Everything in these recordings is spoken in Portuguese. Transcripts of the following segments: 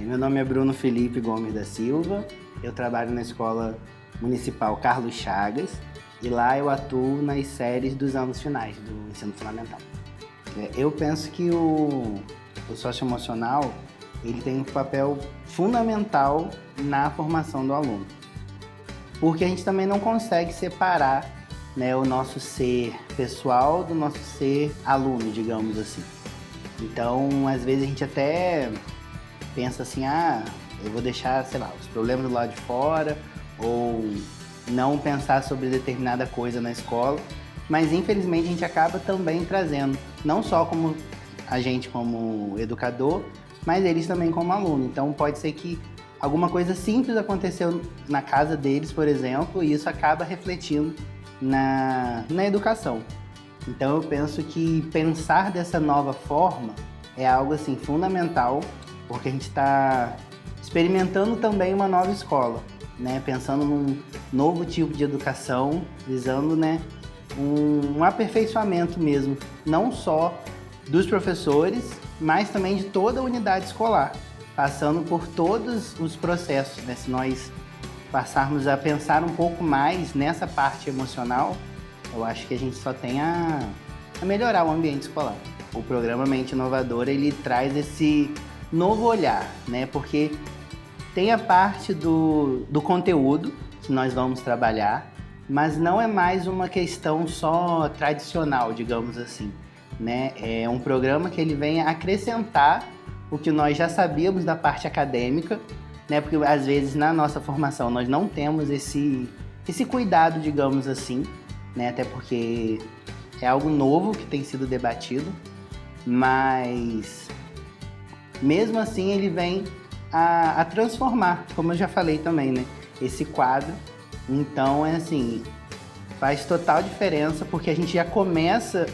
Meu nome é Bruno Felipe Gomes da Silva, eu trabalho na Escola Municipal Carlos Chagas e lá eu atuo nas séries dos anos finais do ensino fundamental. Eu penso que o socioemocional ele tem um papel fundamental na formação do aluno, porque a gente também não consegue separar, né, o nosso ser pessoal do nosso ser aluno, digamos assim. Então, às vezes a gente até pensa assim, eu vou deixar, sei lá, os problemas do lado de fora, ou não pensar sobre determinada coisa na escola, mas infelizmente a gente acaba também trazendo, não só como a gente como educador, mas eles também como aluno. Então pode ser que alguma coisa simples aconteceu na casa deles, por exemplo, e isso acaba refletindo na educação. Então eu penso que pensar dessa nova forma é algo assim fundamental, porque a gente está experimentando também uma nova escola, né? Pensando num novo tipo de educação, visando, né, um aperfeiçoamento mesmo, não só dos professores, mas também de toda a unidade escolar, passando por todos os processos, né? Se nós passarmos a pensar um pouco mais nessa parte emocional, eu acho que a gente só tem a melhorar o ambiente escolar. O programa Mente Inovadora, ele traz esse novo olhar, né? Porque tem a parte do conteúdo que nós vamos trabalhar, mas não é mais uma questão só tradicional, digamos assim, né? É um programa que ele vem acrescentar o que nós já sabíamos da parte acadêmica, né? Porque às vezes na nossa formação nós não temos esse cuidado, digamos assim, né? Até porque é algo novo que tem sido debatido, mas mesmo assim ele vem a transformar, como eu já falei também, né? Esse quadro. Então é assim, faz total diferença porque a gente já começa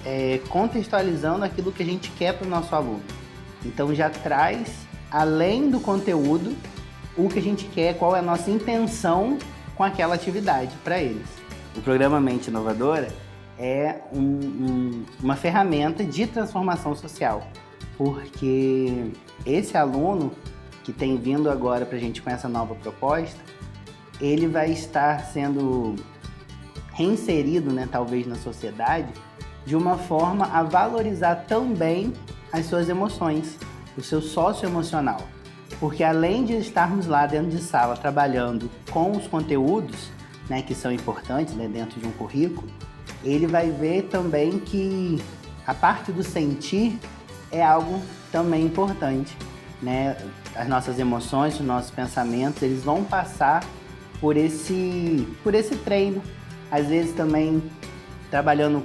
contextualizando aquilo que a gente quer para o nosso aluno. Então já traz, além do conteúdo, o que a gente quer, qual é a nossa intenção com aquela atividade para eles. O programa Mente Inovadora é uma ferramenta de transformação social, porque esse aluno que tem vindo agora para a gente com essa nova proposta, ele vai estar sendo reinserido, né, talvez na sociedade, de uma forma a valorizar também as suas emoções, o seu socioemocional. Porque além de estarmos lá dentro de sala trabalhando com os conteúdos, né, que são importantes, né, dentro de um currículo, ele vai ver também que a parte do sentir é algo também importante, né? As nossas emoções, os nossos pensamentos, eles vão passar por esse treino. Às vezes também trabalhando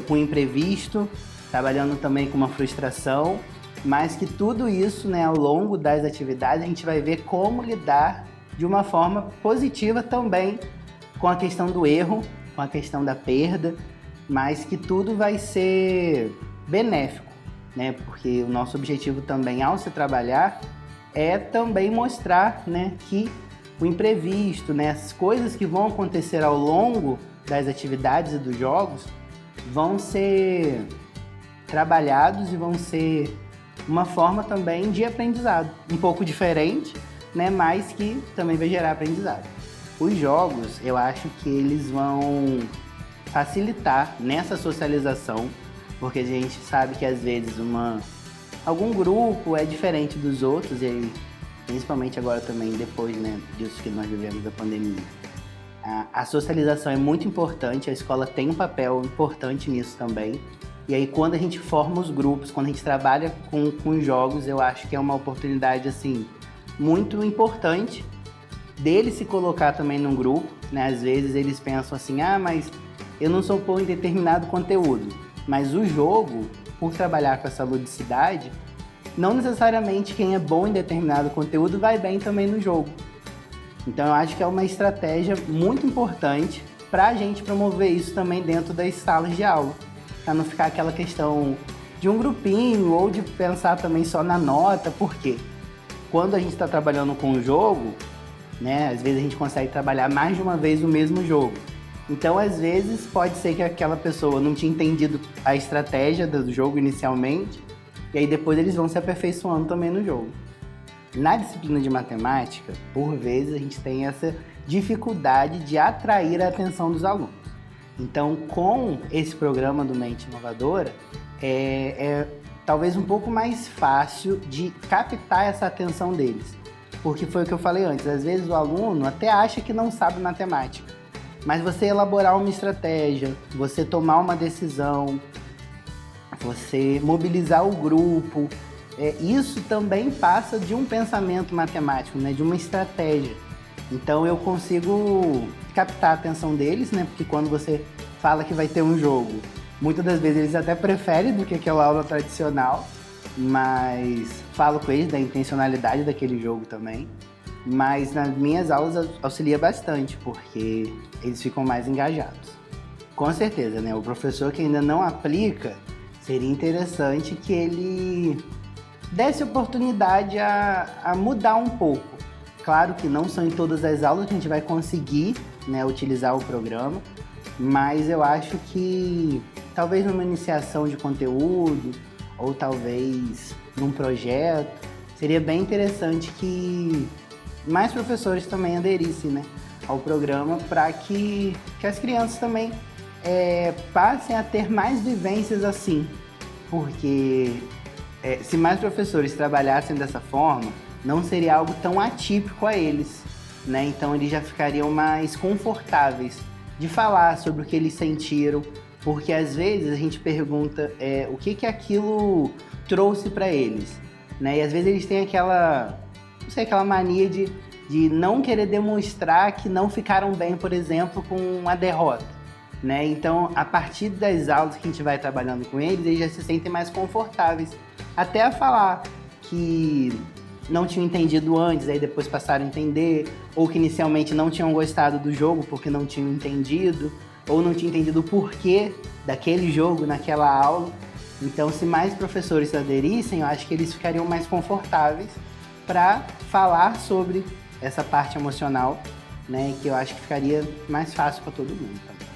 com imprevisto, trabalhando também com uma frustração, mas que tudo isso, né, ao longo das atividades, a gente vai ver como lidar de uma forma positiva também com a questão do erro, com a questão da perda, mas que tudo vai ser benéfico, né? Porque o nosso objetivo também, ao se trabalhar, é também mostrar, né, que o imprevisto, né, as coisas que vão acontecer ao longo das atividades e dos jogos vão ser trabalhados e vão ser uma forma também de aprendizado, um pouco diferente, né, mas que também vai gerar aprendizado. Os jogos, eu acho que eles vão facilitar nessa socialização, porque a gente sabe que às vezes algum grupo é diferente dos outros, e aí, principalmente agora também, depois, né, disso que nós vivemos da pandemia. A socialização é muito importante, a escola tem um papel importante nisso também. E aí quando a gente forma os grupos, quando a gente trabalha com jogos, eu acho que é uma oportunidade assim, muito importante dele se colocar também num grupo, né? Às vezes eles pensam assim, mas eu não sou bom em determinado conteúdo. Mas o jogo, por trabalhar com essa ludicidade, não necessariamente quem é bom em determinado conteúdo vai bem também no jogo. Então eu acho que é uma estratégia muito importante para a gente promover isso também dentro das salas de aula, para não ficar aquela questão de um grupinho ou de pensar também só na nota. Por quê? Quando a gente está trabalhando com o jogo, né, às vezes a gente consegue trabalhar mais de uma vez o mesmo jogo. Então, às vezes, pode ser que aquela pessoa não tinha entendido a estratégia do jogo inicialmente, e aí depois eles vão se aperfeiçoando também no jogo. Na disciplina de matemática, por vezes, a gente tem essa dificuldade de atrair a atenção dos alunos. Então, com esse programa do Mente Inovadora, é talvez um pouco mais fácil de captar essa atenção deles. Porque foi o que eu falei antes, às vezes o aluno até acha que não sabe matemática, mas você elaborar uma estratégia, você tomar uma decisão, você mobilizar o grupo, isso também passa de um pensamento matemático, né, de uma estratégia. Então eu consigo captar a atenção deles, né, porque quando você fala que vai ter um jogo, muitas das vezes eles até preferem do que aquela aula tradicional, mas falo com eles da intencionalidade daquele jogo também. Mas nas minhas aulas auxilia bastante, porque eles ficam mais engajados. Com certeza, né? O professor que ainda não aplica, seria interessante que ele desse oportunidade a mudar um pouco. Claro que não são em todas as aulas que a gente vai conseguir, né, utilizar o programa, mas eu acho que talvez numa iniciação de conteúdo, ou talvez num projeto, seria bem interessante que mais professores também aderissem, né, ao programa, para que as crianças também passem a ter mais vivências assim, porque se mais professores trabalhassem dessa forma, não seria algo tão atípico a eles, né? Então eles já ficariam mais confortáveis de falar sobre o que eles sentiram, porque às vezes a gente pergunta o que aquilo trouxe para eles, né? E às vezes eles têm aquela mania de não querer demonstrar que não ficaram bem, por exemplo, com a derrota, né? Então, a partir das aulas que a gente vai trabalhando com eles já se sentem mais confortáveis, até a falar que não tinham entendido antes, aí depois passaram a entender, ou que inicialmente não tinham gostado do jogo porque não tinham entendido, ou não tinham entendido o porquê daquele jogo naquela aula. Então, se mais professores aderissem, eu acho que eles ficariam mais confortáveis para falar sobre essa parte emocional, né, que eu acho que ficaria mais fácil para todo mundo também.